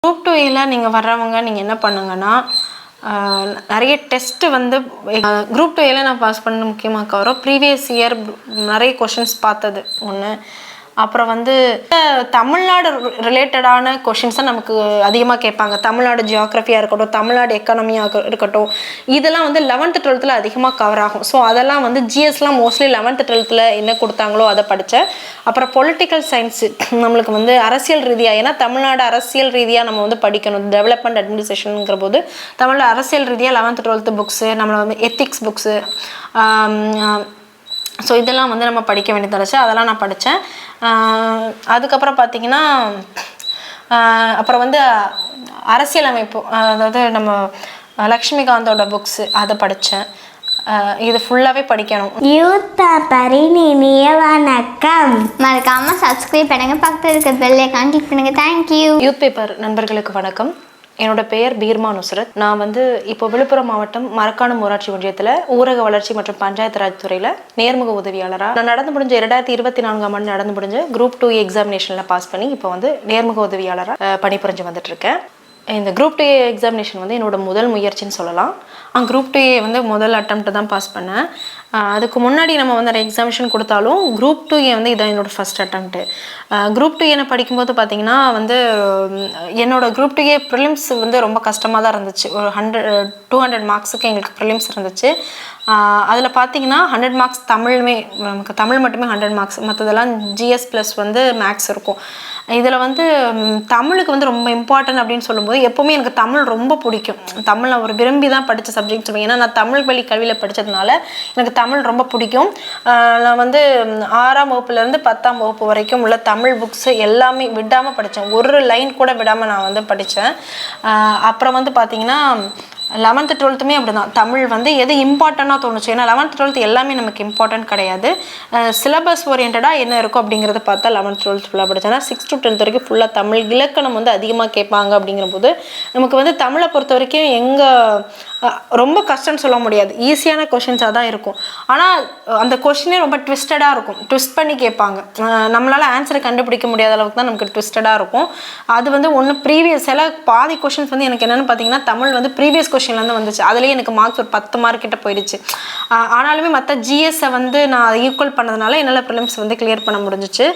Group 2 நீங்கள் வர்றவங்க நீங்கள் என்ன பண்ணுங்கன்னா நிறைய டெஸ்ட்டு வந்து குரூப் 2 நான் பாஸ் பண்ண முக்கியமாக வரும். ப்ரீவியஸ் இயர் நிறைய கொஷின்ஸ் பார்த்தது ஒன்று. அப்புறம் வந்து தமிழ்நாடு ரிலேட்டடான கொஷின்ஸை நமக்கு அதிகமாக கேட்பாங்க. தமிழ்நாடு ஜியாகிரஃபியாக இருக்கட்டும், தமிழ்நாடு எக்கானமியாக இருக்கட்டும், இதெல்லாம் வந்து 11th 12th அதிகமாக கவர் ஆகும். ஸோ அதெல்லாம் வந்து ஜிஎஸ்லாம் மோஸ்ட்லி 11th 12th என்ன கொடுத்தாங்களோ அதை படித்தேன். அப்புறம் பொலிட்டிக்கல் சயின்ஸு நம்மளுக்கு வந்து அரசியல் ரீதியாக, ஏன்னா தமிழ்நாடு அரசியல் ரீதியாக நம்ம வந்து படிக்கணும். டெவலப்மெண்ட் அட்மினிஸ்ட்ரேஷனுங்கிற போது தமிழ்நாடு அரசியல் ரீதியாக 11th 12th புக்ஸு, நம்மளை வந்து எத்திக்ஸ் புக்ஸு, ஸோ இதெல்லாம் வந்து நம்ம படிக்க வேண்டியது இருந்துச்சு. அதெல்லாம் நான் படித்தேன். அதுக்கப்புறம் பார்த்திங்கன்னா அப்புறம் வந்து அரசியலமைப்பு, அதாவது நம்ம லக்ஷ்மிகாந்தோட புக்ஸு அதை படித்தேன். இது ஃபுல்லாகவே படிக்கணும். இனிய வணக்கம். மறக்காம சப்ஸ்கிரைப் பண்ணுங்க, பக்கத்தில் இருக்க பெல் ஐகான் கிளிக் பண்ணுங்க. தேங்க்யூ. யூத் பேப்பர் நண்பர்களுக்கு வணக்கம். என்னோட பெயர் பீர்மா நுஸ்ரத். நான் வந்து இப்போ விழுப்புரம் மாவட்டம் மரக்காணம் ஊராட்சி ஒன்றியத்தில் ஊரக வளர்ச்சி மற்றும் பஞ்சாயத்து ராஜ் துறையில் நேர்முக உதவியாளராக நான் நடந்து முடிஞ்ச 2024 ஆண்டு நடந்து முடிஞ்ச குரூப் 2 எக்ஸாமினேஷனில் பாஸ் பண்ணி இப்போ வந்து நேர்முக உதவியாளராக பணிபுரிஞ்சு வந்துட்டு இருக்கேன். இந்த குரூப் 2 எக்ஸாமினேஷன் வந்து என்னோட முதல் முயற்சின்னு சொல்லலாம். குரூப் 2 வந்து முதல் அட்டம்ப்ட் தான் பாஸ் பண்ணேன். அதுக்கு முன்னாடி நம்ம வந்து எக்ஸாமினேஷன் கொடுத்தாலும் குரூப் 2 வந்து இதான் என்னோடய ஃபஸ்ட் அட்டம்ப்ட்டு. குரூப் 2 படிக்கும்போது பார்த்திங்கன்னா வந்து என்னோட குரூப் 2 ப்ரிலிம்ஸ் வந்து ரொம்ப கஷ்டமாக தான் இருந்துச்சு. ஒரு 200 மார்க்ஸுக்கு எங்களுக்கு ப்ரிலிம்ஸ் இருந்துச்சு. அதில் பார்த்திங்கன்னா 100 மார்க்ஸ் தமிழுமே, நமக்கு தமிழ் மட்டுமே 100 மார்க்ஸ், மற்றதெல்லாம் ஜிஎஸ் ப்ளஸ் வந்து மேக்ஸ் இருக்கும். இதில் வந்து தமிழுக்கு வந்து ரொம்ப இம்பார்ட்டன்ட் அப்படின்னு சொல்லும்போது எப்போவுமே எனக்கு தமிழ் ரொம்ப பிடிக்கும். தமிழ் நான் ஒரு விரும்பி தான் படித்த சப்ஜெக்ட் சொல்லுவேன். ஏன்னா நான் தமிழ் வழி கல்வியில் படித்ததுனால எனக்கு தமிழ் ரொம்ப பிடிக்கும். நான் வந்து 6ஆம் வகுப்புலேருந்து 10ஆம் வகுப்பு வரைக்கும் உள்ள தமிழ் புக்ஸு எல்லாமே விடாமல் படித்தேன். ஒரு லைன் கூட விடாமல் நான் வந்து படித்தேன். அப்புறம் வந்து பார்த்திங்கன்னா 11th 12th அப்படி தான். தமிழ் வந்து எது இம்பார்ட்டண்ட்டாக தோணுச்சு, ஏன்னா 11th 12th எல்லாமே நமக்கு இம்பார்ட்டன்ட் கிடையாது. சிலபஸ் ஓரியன்டாக என்ன இருக்கும் அப்படிங்கிறத பார்த்தா 11th 12th ஃபுல்லாக படித்தேன்னா 6th to 10th வரைக்கும் ஃபுல்லாக தமிழ் இலக்கணம் வந்து அதிகமாக கேட்பாங்க. அப்படிங்கிற போது நமக்கு வந்து தமிழை பொறுத்த வரைக்கும் ரொம்ப கஷ்டம்னு சொல்ல முடியாது, ஈஸியான கொஷின்ஸாக தான் இருக்கும். ஆனால் அந்த கொஷினே ரொம்ப ட்விஸ்டடாக இருக்கும், ட்விஸ்ட் பண்ணி கேட்பாங்க. நம்மளால் ஆன்சரை கண்டுபிடிக்க முடியாத அளவுக்கு தான் நமக்கு ட்விஸ்டடாக இருக்கும். அது வந்து ஒன்று ப்ரீவியஸ் பாதி கொஷின்ஸ் வந்து எனக்கு என்னென்னு பார்த்தீங்கன்னா தமிழ் வந்து ப்ரீவியஸ் கொஷின்லேருந்து வந்துச்சு. அதுலேயே எனக்கு மார்க்ஸ் ஒரு 10 மார்க் கிட்ட போயிடுச்சு. ஆனாலுமே மற்ற ஜிஎஸ்ஸை வந்து நான் ஈக்குவல் பண்ணதுனால என்னால் ப்ரிலிம்ஸ் வந்து கிளியர் பண்ண முடிஞ்சிச்சு.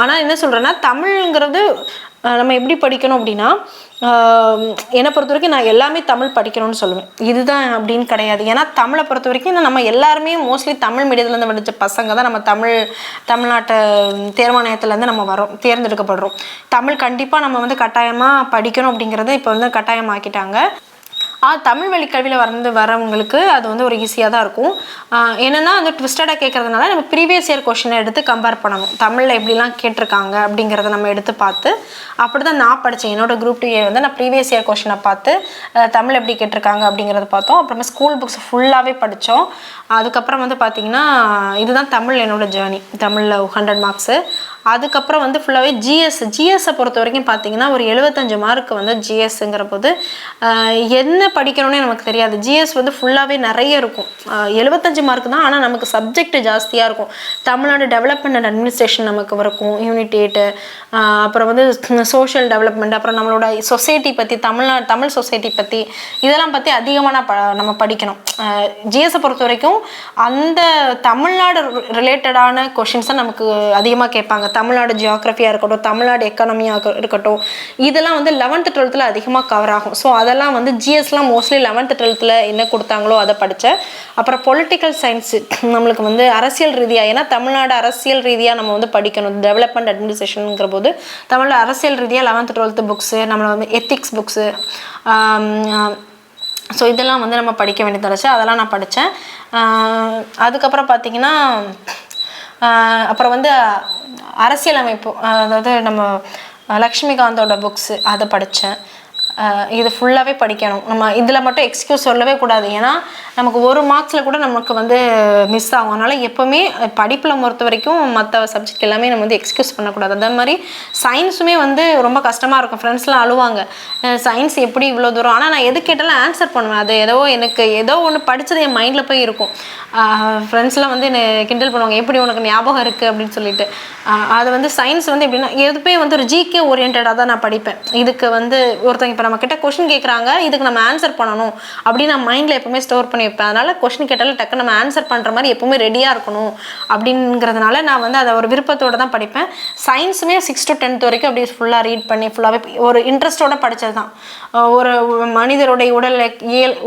ஆனால் என்ன சொல்கிறேன்னா தமிழ்ங்கிறது நம்ம எப்படி படிக்கணும் அப்படின்னா, என்னை பொறுத்த வரைக்கும் நான் எல்லாமே தமிழ் படிக்கணும்னு சொல்லுவேன். இதுதான் அப்படின்னு கிடையாது. ஏன்னா தமிழை பொறுத்த வரைக்கும் நம்ம எல்லாருமே மோஸ்ட்லி தமிழ் மீடியத்துலேருந்து படித்த பசங்க தான் நம்ம தமிழ்நாட்டு தேர்வாணையத்துலேருந்து நம்ம தேர்ந்தெடுக்கப்படுறோம். தமிழ் கண்டிப்பாக நம்ம வந்து கட்டாயமாக படிக்கணும் அப்படிங்கிறத இப்போ வந்து கட்டாயமாக்கிட்டாங்க. தமிழ் வழி கல்வியில் வரவங்களுக்கு அது வந்து ஒரு ஈஸியாக தான் இருக்கும். என்னென்னா அந்த ட்விஸ்டடாக கேட்குறதுனால நம்ம ப்ரீவியஸ் இயர் கொஷினை எடுத்து கம்பேர் பண்ணணும். தமிழில் எப்படிலாம் கேட்டிருக்காங்க அப்படிங்கிறத நம்ம எடுத்து பார்த்து அப்படி தான் நான் படித்தேன். என்னோடய குரூப் 2 வந்து நான் ப்ரீவியஸ் இயர் கொஷினை பார்த்து தமிழ் எப்படி கேட்டிருக்காங்க அப்படிங்கிறத பார்த்தோம். அப்புறமா ஸ்கூல் புக்ஸ் ஃபுல்லாகவே படித்தோம். அதுக்கப்புறம் வந்து பார்த்திங்கன்னா இதுதான் தமிழ் என்னோடய ஜேர்னி. தமிழில் 100 மார்க்ஸு. அதுக்கப்புறம் வந்து ஃபுல்லாகவே ஜிஎஸ்ஸை பொறுத்த வரைக்கும் பார்த்திங்கன்னா ஒரு 75 மார்க் வந்து ஜிஎஸ்ங்கிற போது என்ன படிக்கணும்னே நமக்கு தெரியாது. ஜிஎஸ் வந்து ஃபுல்லாகவே நிறைய இருக்கும். 75 மார்க் தான், ஆனால் நமக்கு சப்ஜெக்ட் ஜாஸ்தியாக இருக்கும். தமிழ்நாடு டெவலப்மெண்ட் அண்ட் அட்மினிஸ்ட்ரேஷன் நமக்கு இருக்கும், யூனிட் 8. அப்புறம் வந்து சோஷியல் டெவலப்மெண்ட், அப்புறம் நம்மளோட சொசைட்டி பற்றி, தமிழ் சொசைட்டி பற்றி, இதெல்லாம் பற்றி அதிகமாக நம்ம படிக்கணும். ஜிஎஸ்ஸை பொறுத்த வரைக்கும் அந்த தமிழ்நாடு ரிலேட்டடான கொஷின்ஸை நமக்கு அதிகமாக கேட்பாங்க. தமிழ்நாடு ஜியாகிரஃபியாக இருக்கட்டும், தமிழ்நாடு எக்கானமியாக இருக்கட்டும், இதெல்லாம் வந்து 11th 12th அதிகமாக கவர் ஆகும். ஸோ அதெல்லாம் வந்து ஜிஎஸ்லாம் மோஸ்ட்லி 11th 12th என்ன கொடுத்தாங்களோ அதை படித்தேன். அப்புறம் பொலிட்டிக்கல் சயின்ஸு நம்மளுக்கு வந்து அரசியல் ரீதியாக, ஏன்னா தமிழ்நாடு அரசியல் ரீதியாக நம்ம வந்து படிக்கணும். டெவலப்மெண்ட் அட்மினிஸ்ட்ரேஷனுங்கிற போது தமிழ்நாடு அரசியல் ரீதியாக 11th 12th புக்ஸு, நம்மளை வந்து எத்திக்ஸ் புக்ஸு, ஸோ இதெல்லாம் வந்து நம்ம படிக்க வேண்டியது இருந்துச்சு. அதெல்லாம் நான் படித்தேன். அதுக்கப்புறம் பார்த்திங்கன்னா அப்புறம் வந்து அரசியலமைப்பு, அதாவது நம்ம லக்ஷ்மிகாந்தோட புக்ஸு அதை படித்தேன். இது ஃபுல்லாகவே படிக்கணும். நம்ம இதில் மட்டும் எக்ஸ்கியூஸ் சொல்லவே கூடாது. ஏன்னா நமக்கு ஒரு மார்க்ஸில் கூட நமக்கு வந்து மிஸ் ஆகும். அதனால் எப்போவுமே படிப்பில் பொறுத்த வரைக்கும் மற்ற சப்ஜெக்ட் எல்லாமே நம்ம வந்து எக்ஸ்கியூஸ் பண்ணக்கூடாது. அதே மாதிரி சயின்ஸுமே வந்து ரொம்ப கஷ்டமாக இருக்கும். ஃப்ரெண்ட்ஸ்லாம் அழுவாங்க, சயின்ஸ் எப்படி இவ்வளோ தூரம். ஆனால் நான் எது கேட்டாலும் ஆன்சர் பண்ணுவேன். அது எனக்கு ஏதோ ஒன்று படித்தது என் மைண்டில் போய் இருக்கும். ஃப்ரெண்ட்ஸ்லாம் வந்து என்னை கிண்டல் பண்ணுவாங்க, எப்படி உனக்கு ஞாபகம் இருக்குது அப்படின்னு சொல்லிட்டு. அது வந்து சயின்ஸ் வந்து எப்படின்னா எதுவுமே வந்து ஒரு ஜிகே ஓரியன்டாக தான் நான் படிப்பேன். இதுக்கு வந்து ஒருத்தங்க இப்போ நம்ம கிட்ட கொஷின் கேட்குறாங்க, இதுக்கு நம்ம ஆன்சர் பண்ணணும் அப்படின்னு நான் மைண்டில் எப்பவுமே ஸ்டோர் பண்ணி வைப்பேன். அதனால் கொஷின் கேட்டாலும் டக்கு நம்ம ஆன்சர் பண்ணுற மாதிரி எப்பவுமே ரெடியாக இருக்கணும் அப்படிங்கிறதுனால நான் வந்து அதை ஒரு விருப்பத்தோடு தான் படிப்பேன். சயின்ஸுமே 6 to 10th வரைக்கும் அப்படியே ஃபுல்லாக ரீட் பண்ணி ஃபுல்லாகவே ஒரு இன்ட்ரெஸ்ட்டோடு படித்தது தான். ஒரு மனிதருடைய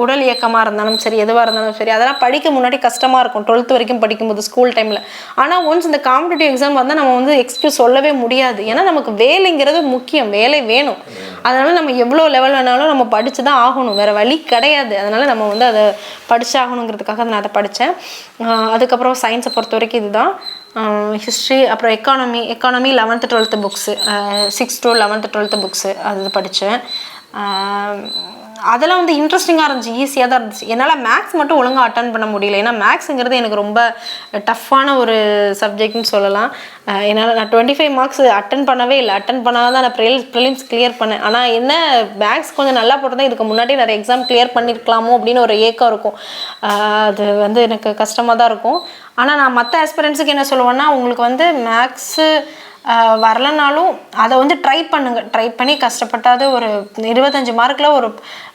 உடல் இயக்கமாக இருந்தாலும் சரி, எதுவாக இருந்தாலும் சரி, அதெல்லாம் படிக்க முன்னாடி கஷ்டமாக இருக்கும் 12th வரைக்கும் படிக்கும்போது ஸ்கூல் டைமில். ஆனால் ஒன்ஸ் இந்த காம்படிட்டிவ் எக்ஸாம் வந்தால் நம்ம வந்து எக்ஸ்கியூஸ் சொல்லவே முடியாது. ஏன்னா நமக்கு வேலைங்கிறது முக்கியம், வேலை வேணும். அதனால் நம்ம எவ்வளோ லெவல் வேணாலும் நம்ம படித்து தான் ஆகணும், வேறு வழி கிடையாது. அதனால் நம்ம வந்து அதை படித்தாகணுங்கிறதுக்காக நான் அதை படித்தேன். அதுக்கப்புறம் சயின்ஸை பொறுத்த வரைக்கும் இதுதான். ஹிஸ்ட்ரி, அப்புறம் economy 11th 12th books, 6 to 11th 12th books அது படித்தேன். அதெல்லாம் வந்து இன்ட்ரெஸ்டிங்காக இருந்துச்சு, ஈஸியாக தான் இருந்துச்சு. என்னால் மேக்ஸ் மட்டும் ஒழுங்காக அட்டன் பண்ண முடியல. ஏன்னா மேக்ஸுங்கிறது எனக்கு ரொம்ப டஃப்பான ஒரு சப்ஜெக்ட்னு சொல்லலாம். என்னால் நான் 25 மார்க்ஸ் அட்டன் பண்ணவே இல்லை. அட்டன் பண்ணால் தான் நான் ப்ரிலிம்ஸ் கிளியர் பண்ணேன். ஆனால் என்ன மேக்ஸ் கொஞ்சம் நல்லா போட்டிருந்தேன், இதுக்கு முன்னாடி நிறைய எக்ஸாம் கிளியர் பண்ணியிருக்கலாமோ அப்படின்னு ஒரு ஏக்கம் இருக்கும். அது வந்து எனக்கு கஷ்டமாக தான் இருக்கும். ஆனால் நான் மற்ற ஆஸ்பிரண்ட்ஸுக்கு என்ன சொல்லுவேன்னா, உங்களுக்கு வந்து மேக்ஸு வரலனாலும் அதை வந்து ட்ரை பண்ணி கஷ்டப்பட்டாது ஒரு 25 மார்க்கில் ஒரு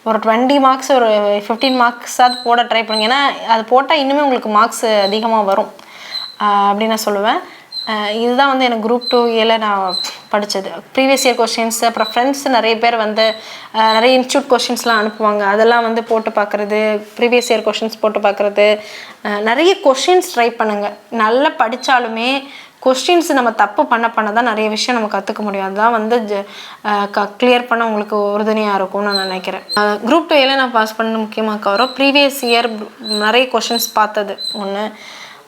20 மார்க்ஸ் ஒரு 15 மார்க்ஸாவது போட ட்ரை பண்ணுங்க. ஏன்னா அது போட்டால் இன்னுமே உங்களுக்கு மார்க்ஸ் அதிகமாக வரும் அப்படின்னு நான் சொல்லுவேன். இதுதான் வந்து எனக்கு குரூப் 2A நான் படித்தது. ப்ரீவியஸ் இயர் கொஷின்ஸ், அப்புறம் ஃப்ரெண்ட்ஸ் நிறைய பேர் வந்து நிறைய இன்ஸ்டியூட் கொஷின்ஸ்லாம் அனுப்புவாங்க, அதெல்லாம் வந்து போட்டு பார்க்குறது, ப்ரீவியஸ் இயர் கொஷின்ஸ் போட்டு பார்க்குறது. நிறைய கொஷின்ஸ் ட்ரை பண்ணுங்கள். நல்லா படித்தாலுமே கொஸ்டின்ஸ் நம்ம தப்பு பண்ண தான் நிறைய விஷயம் நம்ம கற்றுக்க முடியும். அதுதான் வந்து கிளியர் பண்ண உங்களுக்கு உறுதுணையாக இருக்கும்னு நான் நினைக்கிறேன். குரூப் 2A நான் பாஸ் பண்ண முக்கியமாக கவரம் ப்ரீவியஸ் இயர் நிறைய கொஷின்ஸ் பார்த்தது ஒன்று.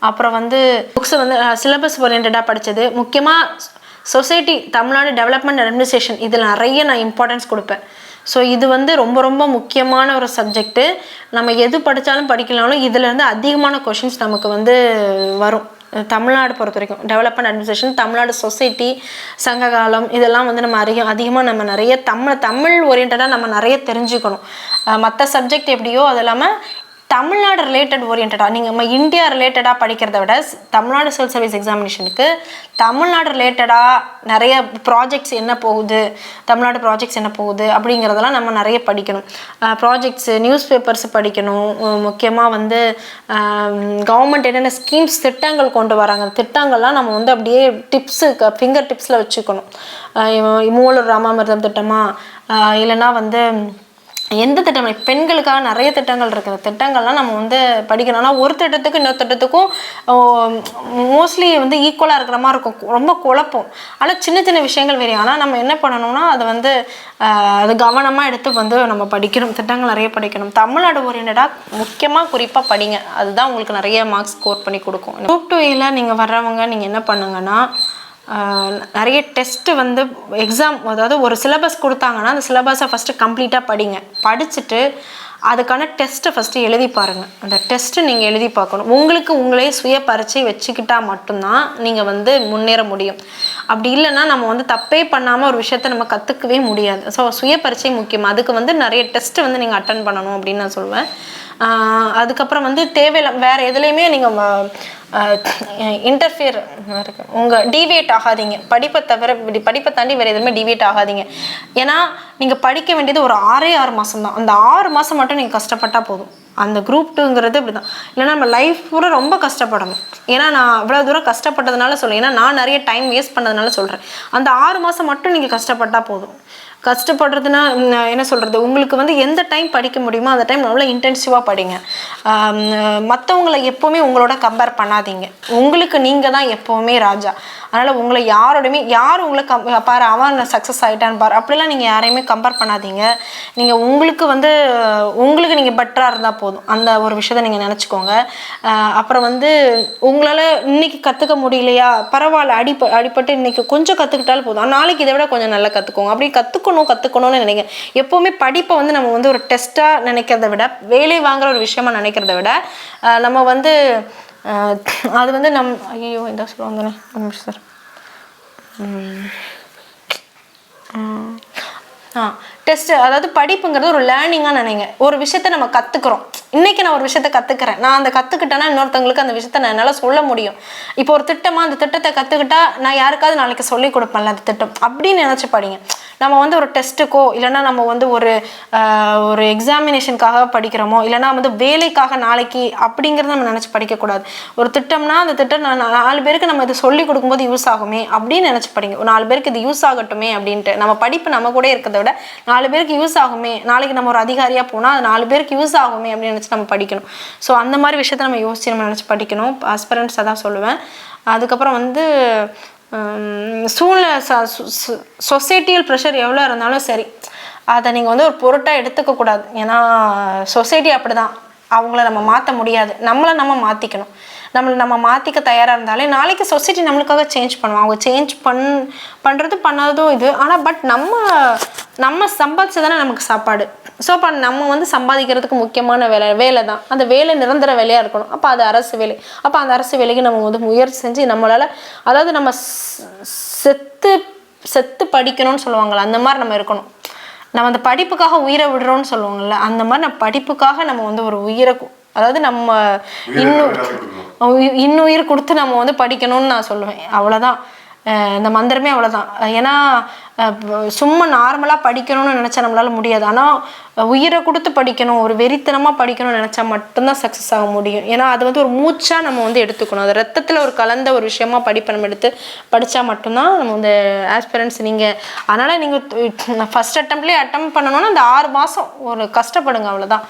அப்புறம் வந்து புக்ஸை வந்து சிலபஸ் ஓரியன்டாக படித்தது. முக்கியமாக சொசைட்டி, தமிழ்நாடு டெவலப்மெண்ட் அட்மினிஸ்ட்ரேஷன், இதில் நிறைய நான் இம்பார்ட்டன்ஸ் கொடுப்பேன். ஸோ இது வந்து ரொம்ப ரொம்ப முக்கியமான ஒரு சப்ஜெக்ட்டு. நம்ம எது படித்தாலும் படிக்கலாலும் இதிலேருந்து அதிகமான கொஷின்ஸ் நமக்கு வந்து வரும். தமிழ்நாடு பொறுத்த வரைக்கும் டெவலப்மெண்ட் அட்மினிஸ்ட்ரேஷன், தமிழ்நாடு சொசைட்டி, சங்ககாலம், இதெல்லாம் வந்து நம்ம அதிகமாக நம்ம நிறைய தமிழ் ஓரியன்டாக நம்ம நிறைய தெரிஞ்சுக்கணும். மற்ற சப்ஜெக்ட் எப்படியோ அது இல்லாமல் தமிழ்நாடு ரிலேட்டட் ஓரியன்டாக நீங்கள் நம்ம இந்தியா ரிலேட்டடாக படிக்கிறத விட தமிழ்நாடு சிவில் சர்வீஸ் எக்ஸாமினேஷனுக்கு தமிழ்நாடு ரிலேட்டடாக நிறைய ப்ராஜெக்ட்ஸ் என்ன போகுது, தமிழ்நாடு ப்ராஜெக்ட்ஸ் என்ன போகுது அப்படிங்கிறதெல்லாம் நம்ம நிறைய படிக்கணும். ப்ராஜெக்ட்ஸு, நியூஸ் பேப்பர்ஸ் படிக்கணும். முக்கியமாக வந்து கவர்மெண்ட் என்னென்ன ஸ்கீம்ஸ் திட்டங்கள் கொண்டு வராங்க, திட்டங்கள்லாம் நம்ம வந்து அப்படியே டிப்ஸு ஃபிங்கர் டிப்ஸில் வச்சுக்கணும். மூவலூர் ராமாமிர்தம் திட்டமா, இல்லைன்னா வந்து எந்த திட்டம், பெண்களுக்காக நிறைய திட்டங்கள் இருக்குது. திட்டங்கள்லாம் நம்ம வந்து படிக்கணும். ஆனால் ஒரு திட்டத்துக்கும் இன்னொரு திட்டத்துக்கும் மோஸ்ட்லி வந்து ஈக்குவலாக இருக்கிற மாதிரி இருக்கும், ரொம்ப குழப்பம். ஆனால் சின்ன சின்ன விஷயங்கள் வேறு. ஆனால் நம்ம என்ன பண்ணணும்னா அதை வந்து அது கவனமாக எடுத்து வந்து நம்ம படிக்கணும். திட்டங்கள் நிறைய படிக்கணும். தமிழ்நாடு ஓரியன்டாக முக்கியமாக குறிப்பாக படிங்க. அதுதான் உங்களுக்கு நிறைய மார்க்ஸ் ஸ்கோர் பண்ணி கொடுக்கும். குரூப் 2A நீங்கள் வர்றவங்க நீங்கள் என்ன பண்ணுங்கன்னா, நிறைய டெஸ்ட்டு வந்து எக்ஸாம், அதாவது ஒரு சிலபஸ் கொடுத்தாங்கன்னா அந்த சிலபஸை ஃபஸ்ட்டு கம்ப்ளீட்டாக படிங்க. படிச்சுட்டு அதுக்கான டெஸ்ட்டை ஃபஸ்ட்டு எழுதி பாருங்கள். அந்த டெஸ்ட்டு நீங்கள் எழுதி பார்க்கணும். உங்களுக்கு உங்களே சுய பரீட்சை வச்சுக்கிட்டால் மட்டும்தான் நீங்கள் வந்து முன்னேற முடியும். அப்படி இல்லைன்னா நம்ம வந்து தப்பே பண்ணாமல் ஒரு விஷயத்தை நம்ம கற்றுக்கவே முடியாது. ஸோ சுய பரீட்சை முக்கியம். அதுக்கு வந்து நிறைய டெஸ்ட்டு வந்து நீங்கள் அட்டன் பண்ணணும் அப்படின்னு நான் சொல்லுவேன். அதுக்கப்புறம் வந்து தேவையில்லை வேறு எதுலேயுமே நீங்கள் இன்டர்ஃபியர் உங்கள் டிவியேட் ஆகாதீங்க. படிப்பை தாண்டி வேறு எதுவுமே டிவியேட் ஆகாதீங்க. ஏன்னா நீங்கள் படிக்க வேண்டியது ஒரு 6 மாதம் தான். அந்த 6 மாதம் மட்டும் நீங்கள் கஷ்டப்பட்டால் போதும். அந்த குரூப் 2ங்கிறது இப்படி தான். இல்லைன்னா நம்ம லைஃப் பூரா ரொம்ப கஷ்டப்படணும். ஏன்னா நான் அவ்வளோ தூரம் கஷ்டப்பட்டதுனால சொல்கிறேன். ஏன்னா நான் நிறைய டைம் வேஸ்ட் பண்ணதுனால சொல்கிறேன். அந்த 6 மாதம் மட்டும் நீங்கள் கஷ்டப்பட்டால் போதும். கஷ்டப்படுறதுன்னா என்ன சொல்கிறது, உங்களுக்கு வந்து எந்த டைம் படிக்க முடியுமோ அந்த டைம் நல்லா இன்டென்சிவாக படிங்க. மற்றவங்களை எப்போவுமே உங்களோட கம்பேர் பண்ணாதீங்க. உங்களுக்கு நீங்கள் தான் எப்போவுமே ராஜா. அதனால் உங்களை யாரோடையுமே யார் உங்களை பாரு அவன் சக்ஸஸ் ஆகிட்டான்னு பாரு அப்படிலாம் நீங்கள் யாரையுமே கம்பேர் பண்ணாதீங்க. நீங்கள் உங்களுக்கு வந்து உங்களுக்கு நீங்கள் பெட்டராக இருந்தால் போதும். அந்த ஒரு விஷயத்தை நீங்கள் நினச்சிக்கோங்க. அப்புறம் வந்து உங்களால் இன்றைக்கி கற்றுக்க முடியலையா, பரவாயில்ல, அடிப்பட்டு இன்றைக்கி கொஞ்சம் கற்றுக்கிட்டாலும் போதும், நாளைக்கு இதை விட கொஞ்சம் நல்லா கற்றுக்கோங்க. அப்படி கற்றுக்கணும் கற்றுக்கணும்னு நினைக்கிறேன். எப்போவுமே படிப்பை வந்து நம்ம வந்து ஒரு டெஸ்ட்டாக நினைக்கிறத விட, வேலை வாங்குற ஒரு விஷயமா நினைக்கிறத விட, நம்ம வந்து அது வந்து ஐயோ என்ன சொல்லுவாங்க சார், டெஸ்ட், அதாவது படிப்புங்கிறது ஒரு லேர்னிங்காக நினைங்க. ஒரு விஷயத்த நம்ம கற்றுக்குறோம். இன்றைக்கி நான் ஒரு விஷயத்த கற்றுக்கிறேன், நான் அந்த கற்றுக்கிட்டேன்னா இன்னொருத்தவங்களுக்கு அந்த விஷயத்த நான் என்னால் சொல்ல முடியும். இப்போ ஒரு திட்டமாக அந்த திட்டத்தை கற்றுக்கிட்டா நான் யாருக்காவது நாளைக்கு சொல்லிக் கொடுப்பேன்ல அந்த திட்டம் அப்படின்னு நினச்சி படிங்க. நம்ம வந்து ஒரு டெஸ்ட்டுக்கோ இல்லைன்னா நம்ம வந்து ஒரு எக்ஸாமினேஷனுக்காக படிக்கிறோமோ இல்லைன்னா வந்து வேலைக்காக நாளைக்கு அப்படிங்கிறத நம்ம நினச்சி படிக்கக்கூடாது. ஒரு திட்டம்னா அந்த திட்டம் நான் 4 பேருக்கு நம்ம இது சொல்லிக் கொடுக்கும்போது யூஸ் ஆகுமே அப்படின்னு நினச்சி படிங்க. ஒரு 4 பேருக்கு இது யூஸ் ஆகட்டுமே அப்படின்ட்டு. நம்ம படிப்பு நம்ம கூட இருக்கிறத விட 4 பேருக்கு யூஸ் ஆகுமே, நாளைக்கு நம்ம ஒரு அதிகாரியாக போனால் அது 4 பேருக்கு யூஸ் ஆகுமே அப்படின்னு நினச்சி நம்ம படிக்கணும். ஸோ அந்த மாதிரி விஷயத்த நம்ம யோசிச்சு நம்ம நினச்சி படிக்கணும். ஆஸ்பிரண்ட்ஸை தான் சொல்லுவேன். அதுக்கப்புறம் வந்து சூழ்நிலை சொசைட்டியல் ப்ரெஷர் எவ்வளோ இருந்தாலும் சரி, அதை நீங்கள் வந்து ஒரு பொருட்டாக எடுத்துக்கக்கூடாது. ஏன்னா சொசைட்டி அப்படி தான், அவங்கள நம்ம மாற்ற முடியாது, நம்மளை நம்ம மாற்றிக்கணும். நம்ம மாற்றிக்க தயாராக இருந்தாலே நாளைக்கு சொசைட்டி நம்மளுக்காக சேஞ்ச் பண்ணுவோம். அவங்க சேஞ்ச் பண்ணதும் இது. ஆனால் பட் நம்ம சம்பாதிச்சு தானே நமக்கு சாப்பாடு. ஸோ அப்போ நம்ம வந்து சம்பாதிக்கிறதுக்கு முக்கியமான வேலை தான். அந்த வேலை நிரந்தர வேலையாக இருக்கணும். அப்போ அது அரசு வேலை. அப்போ அந்த அரசு வேலைக்கு நம்ம வந்து முயற்சி செஞ்சு நம்மளால், அதாவது நம்ம செத்து படிக்கணும்னு சொல்லுவாங்கள்ல, அந்த மாதிரி நம்ம இருக்கணும். நம்ம அந்த படிப்புக்காக உயிரை விடுறோம்னு சொல்லுவாங்கள்ல, அந்த மாதிரி நம்ம படிப்புக்காக நம்ம வந்து ஒரு உயிரை, அதாவது நம்ம இன்னுயிர் கொடுத்து நம்ம வந்து படிக்கணும்னு நான் சொல்லுவேன். அவ்வளோதான், இந்த மந்திரமே அவ்வளோதான். ஏன்னா சும்மா நார்மலாக படிக்கணும்னு நினச்சா நம்மளால முடியாது. ஆனால் உயிரை கொடுத்து படிக்கணும், ஒரு வெறித்தனமாக படிக்கணும்னு நினச்சா மட்டும்தான் சக்ஸஸ் ஆக முடியும். ஏன்னா அது வந்து ஒரு மூச்சாக நம்ம வந்து எடுத்துக்கணும். அது ரத்தத்தில் ஒரு கலந்த ஒரு விஷயமா படிப்பை நம்ம எடுத்து படித்தா மட்டும்தான் நம்ம வந்து ஆஸ்பிரண்ட்ஸ். நீங்கள் அதனால் நீங்கள் ஃபஸ்ட் அட்டம்ப்ட்லேயே அட்டம் பண்ணணுன்னா அந்த 6 மாதம் ஒரு கஷ்டப்படுங்க, அவ்வளோதான்.